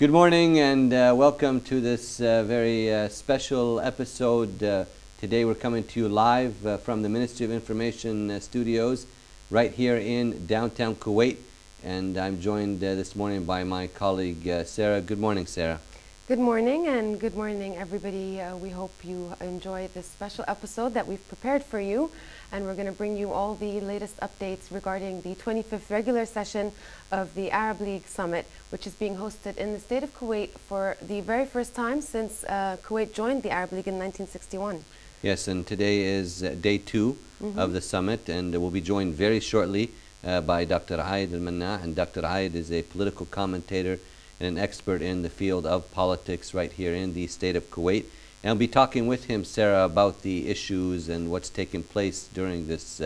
Good morning and welcome to this very special episode. Today we're coming to you live from the Ministry of Information studios right here in downtown Kuwait, and I'm joined this morning by my colleague Sarah. Good morning, Sarah. Good morning and good morning everybody. We hope you enjoy this special episode that we've prepared for you, and we're going to bring you all the latest updates regarding the 25th regular session of the Arab League Summit, which is being hosted in the state of Kuwait for the very first time since Kuwait joined the Arab League in 1961. Yes, and today is day two of the summit, and we'll be joined very shortly by Dr. Al-Manna, and Dr. Aid is a political commentator and an expert in the field of politics right here in the state of Kuwait. And I'll be talking with him, Sarah, about the issues and what's taking place during this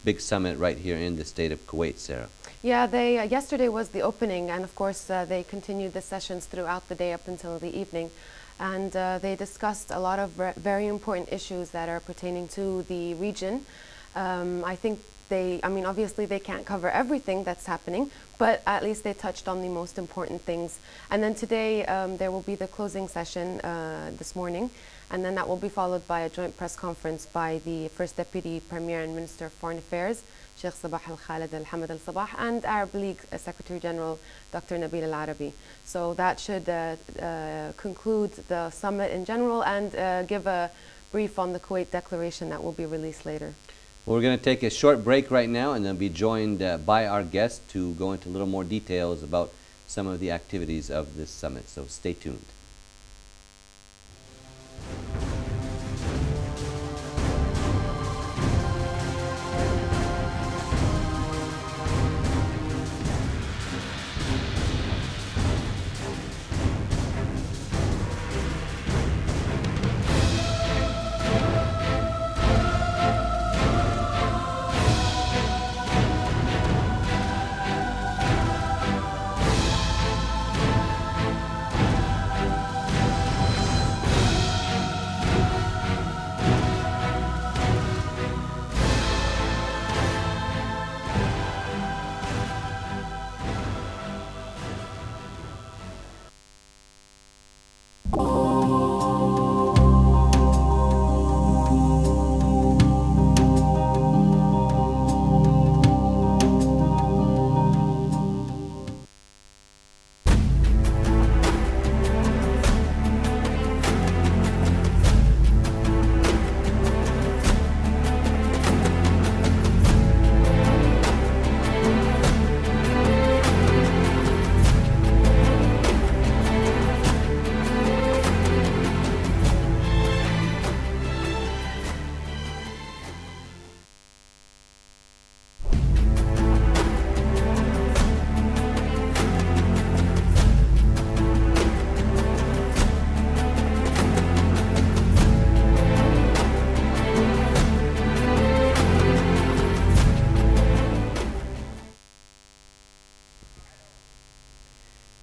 big summit right here in the state of Kuwait, Sarah. Yeah, yesterday was the opening, and of course they continued the sessions throughout the day up until the evening. And they discussed a lot of very important issues that are pertaining to the region. I think obviously they can't cover everything that's happening, but at least they touched on the most important things. And then today there will be the closing session this morning, and then that will be followed by a joint press conference by the First Deputy Premier and Minister of Foreign Affairs, Sheikh Al-Ahmad Al-Sabah, and Arab League Secretary General Dr. Nabil Al-Arabi. So that should conclude the summit in general and give a brief on the Kuwait Declaration that will be released later. Well, we're going to take a short break right now and then be joined by our guest to go into a little more details about some of the activities of this summit. So stay tuned.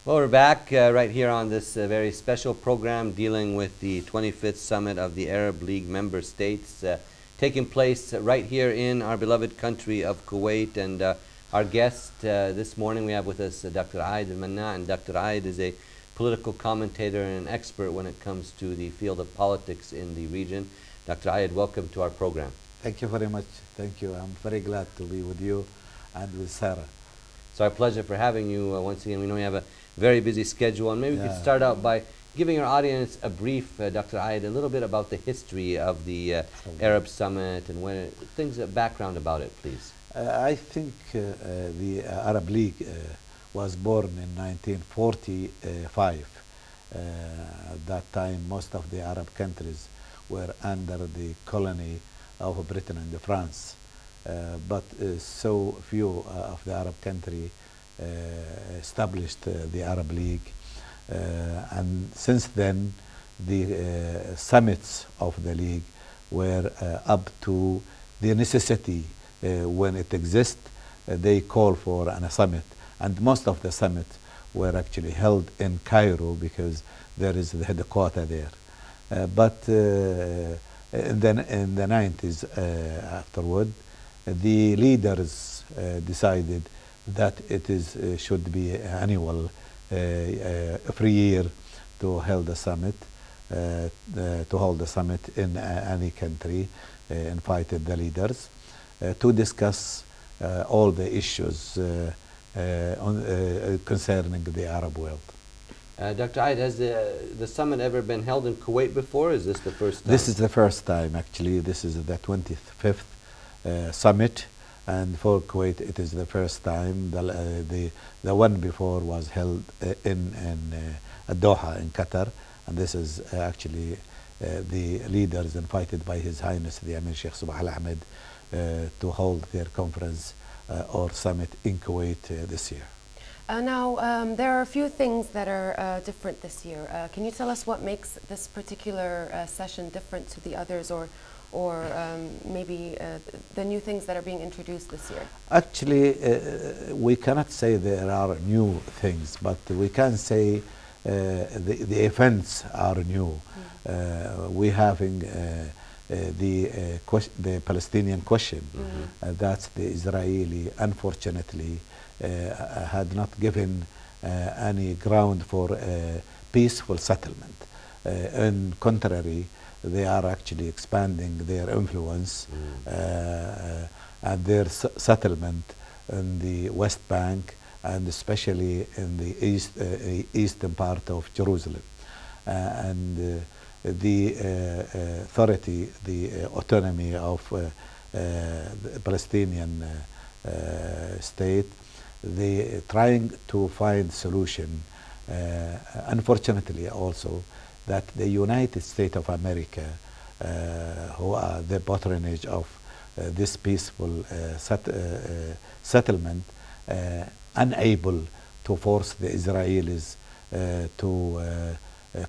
Well, we're back right here on this very special program dealing with the 25th Summit of the Arab League member states taking place right here in our beloved country of Kuwait. And our guest this morning, we have with us Dr. Al-Manna, and Dr. Aid is a political commentator and an expert when it comes to the field of politics in the region. Dr. Aid, welcome to our program. Thank you very much. Thank you. I'm very glad to be with you and with Sarah. It's our pleasure for having you once again. We know you have a very busy schedule, and maybe we could start out by giving our audience a brief, Dr. Aid, a little bit about the history of the Arab Summit and background about it, please. I think the Arab League was born in 1945. At that time, most of the Arab countries were under the colony of Britain and France. But so few of the Arab countries established the Arab League, and since then the summits of the League were up to the necessity when it exists. They call for a summit, and most of the summits were actually held in Cairo because there is the headquarters there. But in the 90s afterward, the leaders decided that it should be an annual every year to hold the summit, in any country, invited the leaders to discuss all the issues concerning the Arab world. Dr. Aid, has the summit ever been held in Kuwait before? Or is this the first time? This is the first time, actually. This is the 25th summit, and for Kuwait it is the first time. The one before was held in Doha in Qatar, and this is actually the leaders invited by His Highness the Amir Sheikh Al-Ahmad to hold their conference or summit in Kuwait this year. Now, there are a few things that are different this year. Can you tell us what makes this particular session different to the others, or maybe the new things that are being introduced this year? Actually, we cannot say there are new things, but we can say the events are new. We having the Palestinian question. That's the Israeli, unfortunately, had not given any ground for peaceful settlement. On contrary, they are actually expanding their influence and their settlement in the West Bank, and especially in the eastern part of Jerusalem. And the authority, the autonomy of the Palestinian state, they trying to find solution. Unfortunately also, that the United States of America, who are the patronage of this peaceful settlement, unable to force the Israelis to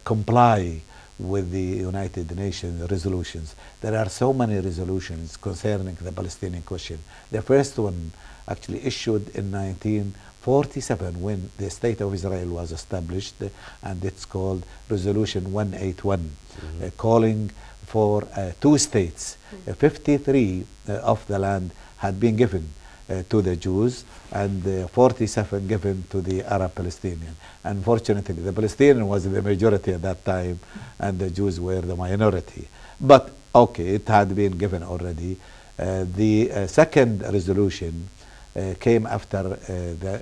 comply with the United Nations resolutions. There are so many resolutions concerning the Palestinian question. The first one actually issued in 1947 when the State of Israel was established, and it's called Resolution 181, calling for 2 states. 53 of the land had been given to the Jews, and 47 given to the Arab Palestinian. Unfortunately, the Palestinian was the majority at that time, and the Jews were the minority. But okay, it had been given already. The second resolution came after the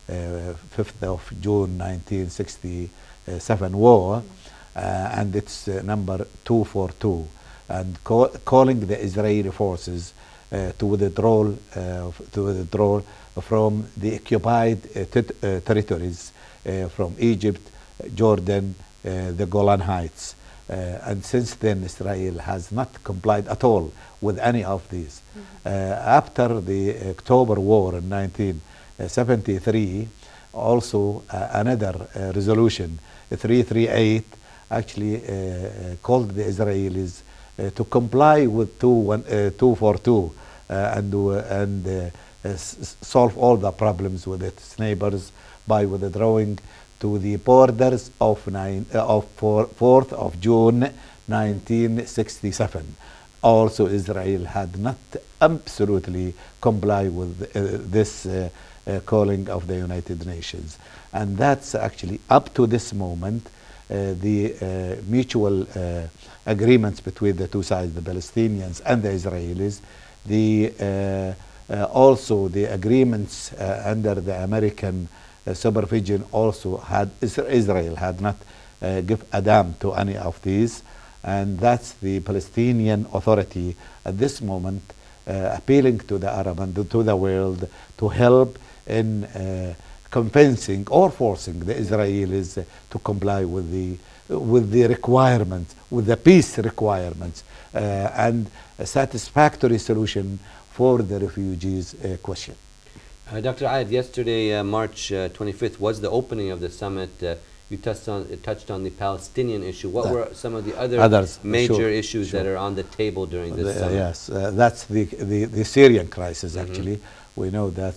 5th of June 1967 war, and it's number 242, and calling the Israeli forces to withdraw from the occupied territories from Egypt, Jordan, the Golan Heights. And since then, Israel has not complied at all with any of these. After the October War in 1973, also another resolution, 338, actually called the Israelis to comply with 242 and solve all the problems with its neighbors by withdrawing to the borders of 4th of June 1967. Also, Israel had not absolutely complied with this calling of the United Nations. And that's actually up to this moment the mutual agreements between the two sides, the Palestinians and the Israelis, also the agreements under the American supervision also had, Israel had not give a damn to any of these, and that's the Palestinian Authority at this moment appealing to the Arab and to the world to help in convincing or forcing the Israelis to comply with the requirements, with the peace requirements, and a satisfactory solution for the refugees question. Dr. Ayed, yesterday, March 25th, was the opening of the summit. You touched on the Palestinian issue. What were some of the other major issues that are on the table during this summit? Yes, that's the Syrian crisis, actually. We know that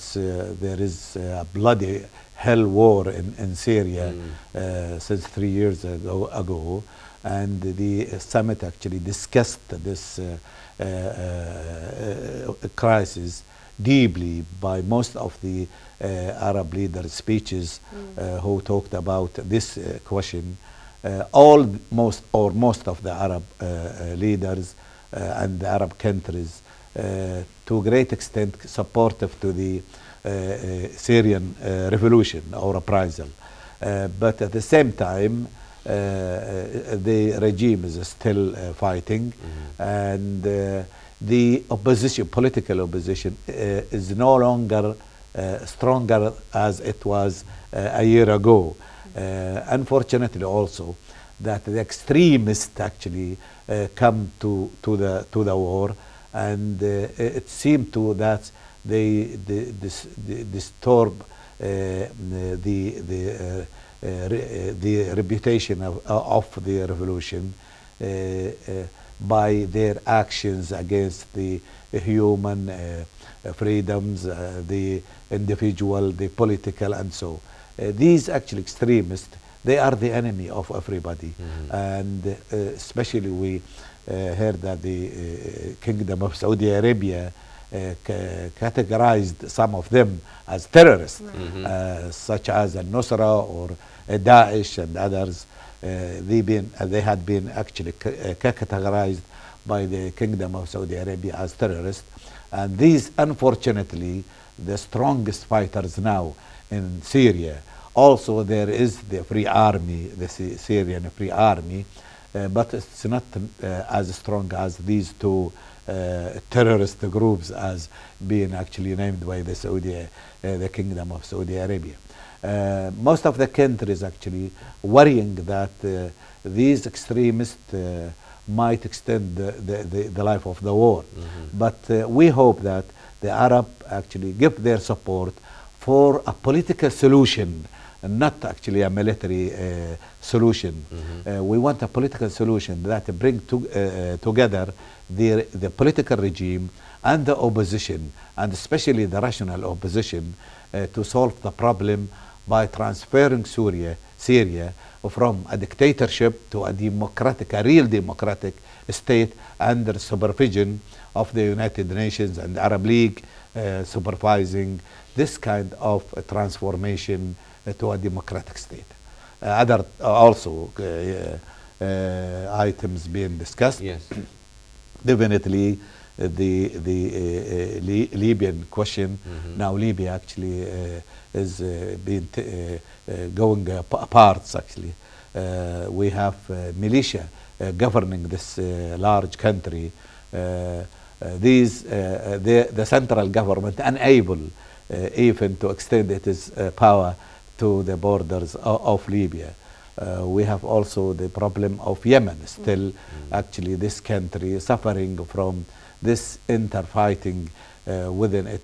there is a bloody hell war in Syria since 3 years ago, and the summit actually discussed this crisis deeply by most of the Arab leaders' speeches who talked about this question. Most of the Arab leaders and the Arab countries, to a great extent, supportive to the Syrian revolution or uprisal. But at the same time, the regime is still fighting, and the opposition, political opposition, is no longer stronger as it was a year ago. Unfortunately, also, that the extremists actually come to the war, and it seemed to that they disturb the reputation of the revolution by their actions against the human freedoms, the individual, the political, and so. These actually extremists, they are the enemy of everybody. And especially we heard that the Kingdom of Saudi Arabia categorized some of them as terrorists, such as Al-Nusra or Daesh and others. They had been actually categorized by the Kingdom of Saudi Arabia as terrorists. And these, unfortunately, the strongest fighters now in Syria. Also, there is the Free Army, the Syrian Free Army, but it's not as strong as these two terrorist groups as being actually named by the Kingdom of Saudi Arabia. Most of the countries actually worrying that these extremists might extend the life of the war. But we hope that the Arab actually give their support for a political solution, not actually a military solution. We want a political solution that bring together the political regime and the opposition, and especially the rational opposition, to solve the problem by transferring Syria from a dictatorship to a real democratic state under supervision of the United Nations and the Arab League, supervising this kind of transformation to a democratic state. Other also items being discussed. Yes. Definitely the Libyan question. Now Libya actually is being going apart actually. We have militia governing this large country. The central government unable even to extend its power to the borders of Libya. We have also the problem of Yemen, still actually this country suffering from this interfighting within it,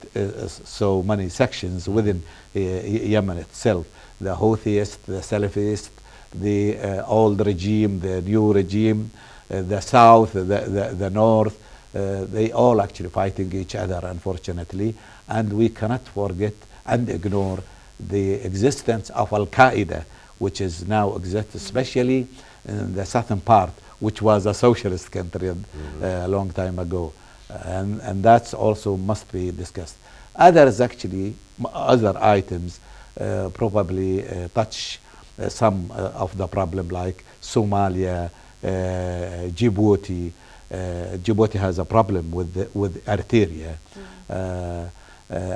so many sections within Yemen itself. The Houthis, the Salafists, the old regime, the new regime, the south, the north, they all actually fighting each other, unfortunately. And we cannot forget and ignore the existence of Al-Qaeda, which is now exists, especially in the southern part, which was a socialist country a long time ago. And that's also must be discussed. Others actually, other items probably touch some of the problem, like Somalia, Djibouti. Djibouti has a problem with Eritrea.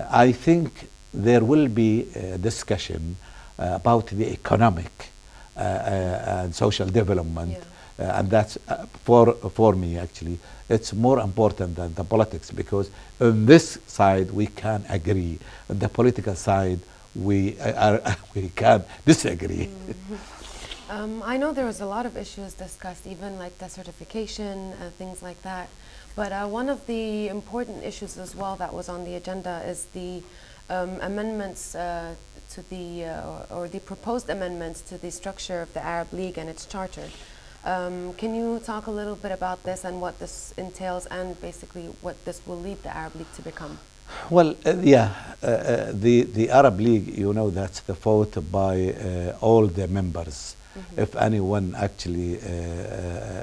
I think there will be a discussion about the economic and social development, and that's for me actually it's more important than the politics, because on this side we can agree, on the political side we can disagree. I know there was a lot of issues discussed, even like desertification, things like that. But one of the important issues as well that was on the agenda is the amendments to the, or the proposed amendments to the structure of the Arab League and its charter. Can you talk a little bit about this and what this entails, and basically what this will lead the Arab League to become? Well, the Arab League, you know, that's the vote by all the members. If anyone actually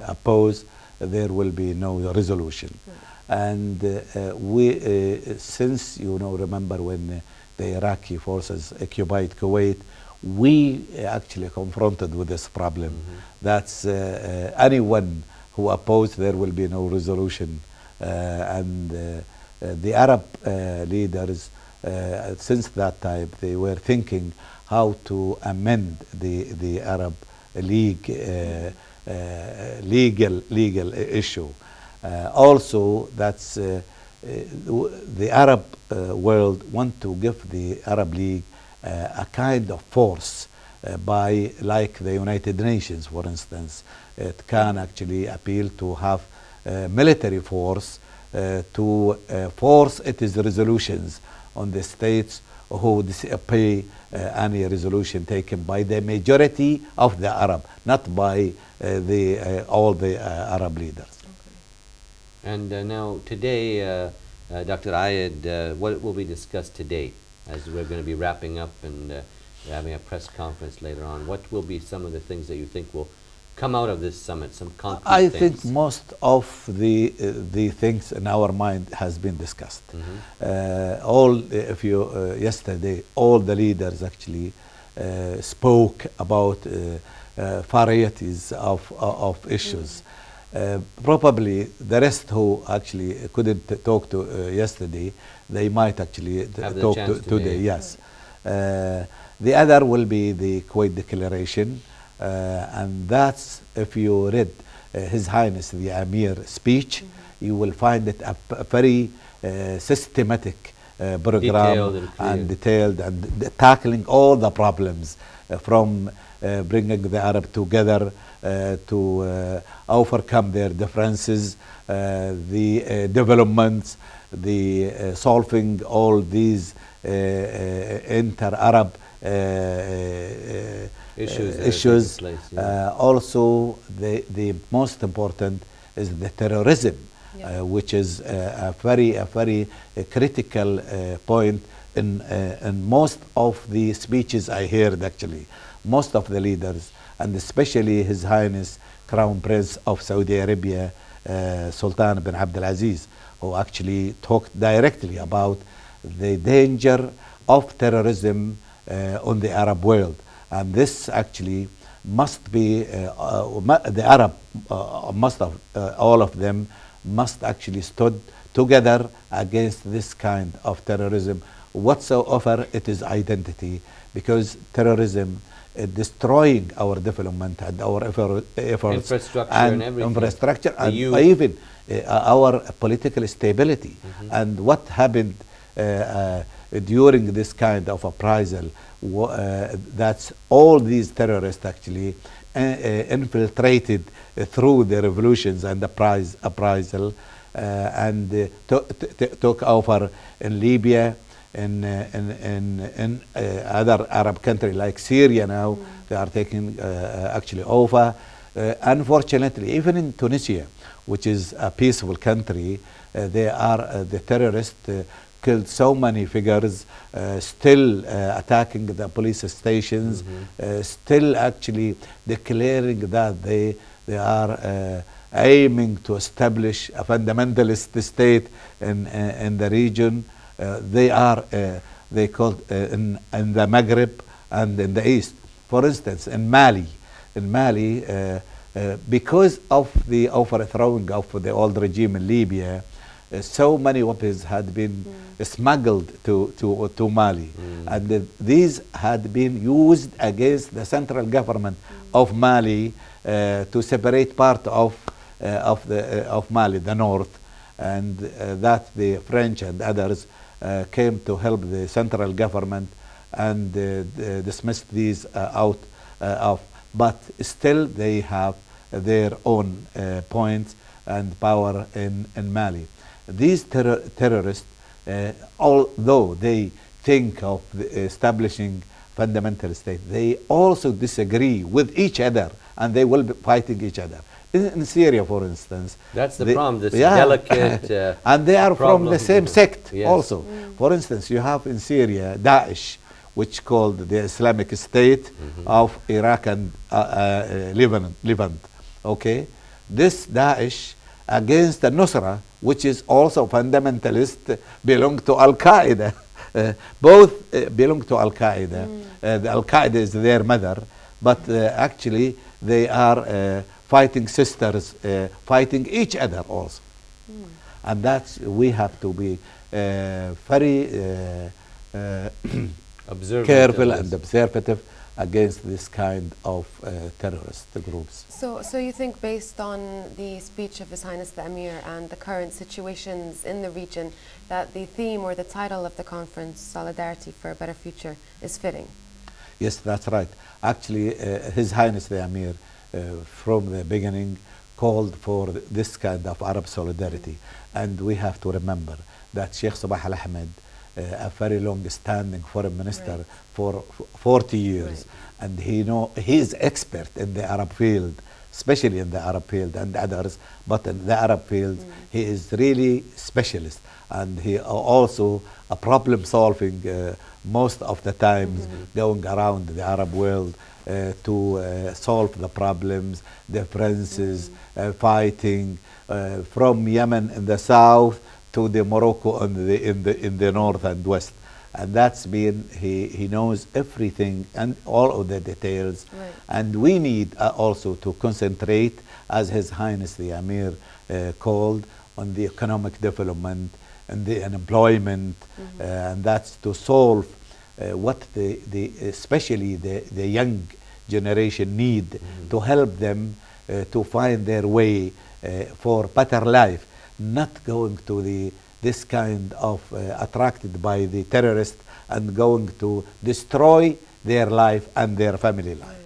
oppose, there will be no resolution. And since, remember when the Iraqi forces occupied Kuwait, we actually confronted with this problem. That's anyone who opposed, there will be no resolution. And the Arab leaders, since that time, they were thinking how to amend the Arab League legal issue. Also, that's the Arab world want to give the Arab League a kind of force by, like the United Nations, for instance. It can actually appeal to have military force to force its resolutions on the states who disobey any resolution taken by the majority of the Arab, not by all the Arab leaders. And now today, Dr. Ayed, what will be discussed today as we're going to be wrapping up and having a press conference later on? What will be some of the things that you think will come out of this summit, some concrete I things? think most of the things in our mind has been discussed. Yesterday, all the leaders actually spoke about varieties of issues. Probably the rest who actually couldn't talk to yesterday, they might actually talk to today. Yes. The other will be the Kuwait Declaration, and that's, if you read His Highness the Amir speech, you will find it a very systematic program, detailed and tackling all the problems from bringing the Arab together to overcome their differences, the developments, the solving all these inter-Arab issues. Also, the most important is the terrorism, which is a very critical point in most of the speeches I heard. Actually, most of the leaders, and especially His Highness Crown Prince of Saudi Arabia, Sultan bin Abdulaziz, who actually talked directly about the danger of terrorism on the Arab world. And this actually must be, the Arab, all of them must actually stood together against this kind of terrorism, whatsoever it is identity, because terrorism destroying our development and our efforts and everything. Infrastructure and even our political stability. And what happened during this kind of uprisal, that's all these terrorists actually infiltrated through the revolutions and uprisal and took over in Libya, in other Arab countries like Syria now. They are taking actually over. Unfortunately, even in Tunisia, which is a peaceful country, the terrorists killed so many figures, still attacking the police stations, still actually declaring that they are aiming to establish a fundamentalist state in the region. They called in the Maghreb and in the East. For instance, in Mali, because of the overthrowing of the old regime in Libya, so many weapons had been smuggled to Mali, and these had been used against the central government of Mali to separate part of Mali, the north, and that the French and others came to help the central government and dismissed these out of. But still, they have their own points and power in Mali. These terrorists, although they think of establishing fundamental state, they also disagree with each other, and they will be fighting each other. In Syria, for instance, that's the problem. This delicate, and they are from the same sect. Yes. Also, for instance, you have in Syria Daesh, which called the Islamic State of Iraq and Levant. Okay, this Daesh against the Nusra, which is also fundamentalist, belong to Al-Qaeda. Both belong to Al-Qaeda. The Al-Qaeda is their mother, but actually they are fighting sisters, fighting each other also. And that's, we have to be very careful and observative against this kind of terrorist groups. So you think, based on the speech of His Highness the Amir and the current situations in the region, that the theme or the title of the conference, Solidarity for a Better Future, is fitting? Yes, that's right. Actually, His Highness the Amir, from the beginning, called for this kind of Arab solidarity. And we have to remember that Sheikh Sabah Al-Ahmad, a very long-standing foreign minister for 40 years, and he is expert in the Arab field, especially in the Arab field and others, but in the Arab field, he is really specialist, and he also a problem-solving most of the times, going around the Arab world to solve the problems, differences, fighting from Yemen in the south to the Morocco in the north and west. And that's been, he knows everything and all of the details. And we need also to concentrate, as His Highness the Amir called, on the economic development and the unemployment, and that's to solve what especially the young generation need, to help them to find their way for better life, not going to this kind of attracted by the terrorist and going to destroy their life and their family life.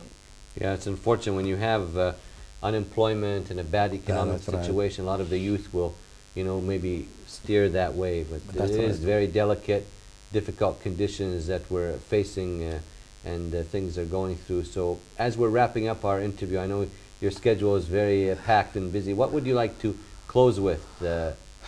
Yeah, it's unfortunate when you have unemployment and a bad economic situation. A lot of the youth will, maybe steer that way, but it is very delicate, difficult conditions that we're facing and things are going through. So as we're wrapping up our interview, I know your schedule is very packed and busy. What would you like to close with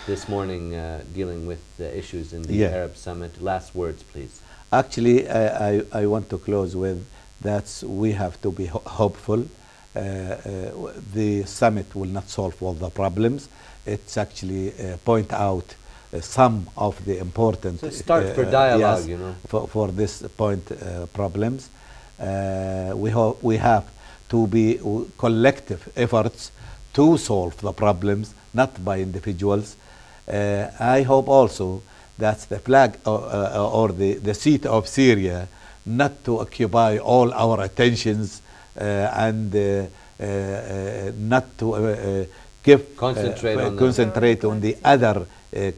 this morning, dealing with the issues in the Arab Summit? Last words, please. Actually, I want to close with that we have to be hopeful. The summit will not solve all the problems. It's actually point out some of the important start for dialogue, for this point problems. We have to be collective efforts to solve the problems, not by individuals. I hope also that the flag or the seat of Syria not to occupy all our attentions and not to concentrate on the other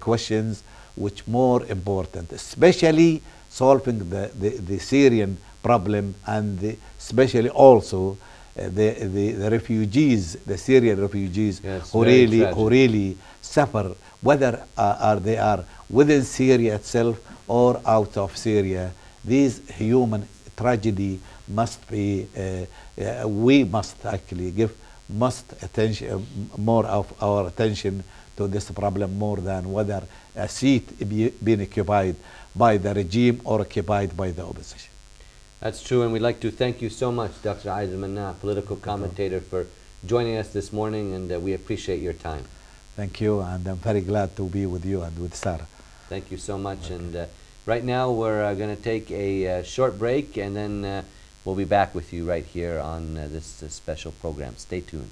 questions which more important, especially solving the Syrian problem, and especially also the refugees, the Syrian refugees, who really suffer, whether they are within Syria itself or out of Syria. These human tragedy must be, we must actually give attention, more of our attention to this problem, more than whether a seat being occupied by the regime or occupied by the opposition. That's true, and we'd like to thank you so much, Dr. Al-Manna, political commentator, for joining us this morning, and we appreciate your time. Thank you, and I'm very glad to be with you and with Sarah. Thank you so much, and right now we're going to take a short break, and then we'll be back with you right here on this special program. Stay tuned.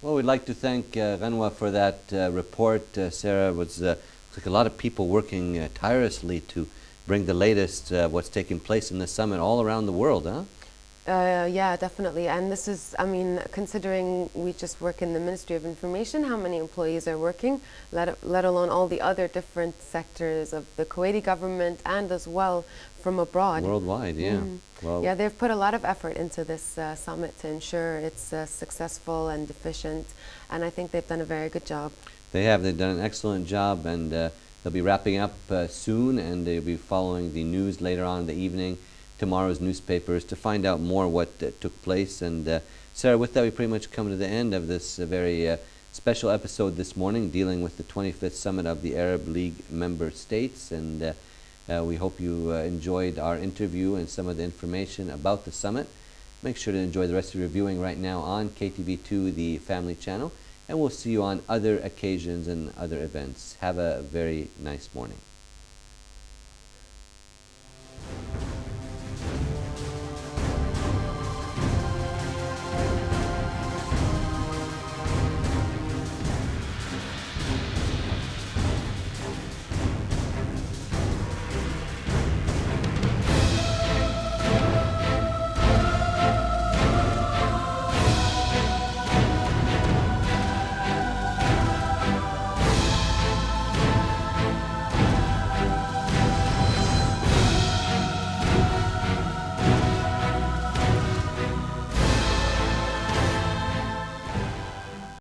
Well, we'd like to thank Ghanwa for that report. Sarah, was like a lot of people working tirelessly to bring the latest what's taking place in the summit all around the world, huh? Yeah, definitely. And this is, I mean, considering we just work in the Ministry of Information, how many employees are working, let alone all the other different sectors of the Kuwaiti government and as well from abroad. Worldwide, yeah. Well, yeah, they've put a lot of effort into this summit to ensure it's successful and efficient, and I think they've done a very good job. they have. They've done an excellent job, and they'll be wrapping up soon, and they'll be following the news later on in the evening, tomorrow's newspapers, to find out more what took place. And Sarah, with that, we pretty much come to the end of this very special episode this morning, dealing with the 25th Summit of the Arab League member states. And we hope you enjoyed our interview and some of the information about the summit. Make sure to enjoy the rest of your viewing right now on KTV2, the family channel, and we'll see you on other occasions and other events. Have a very nice morning.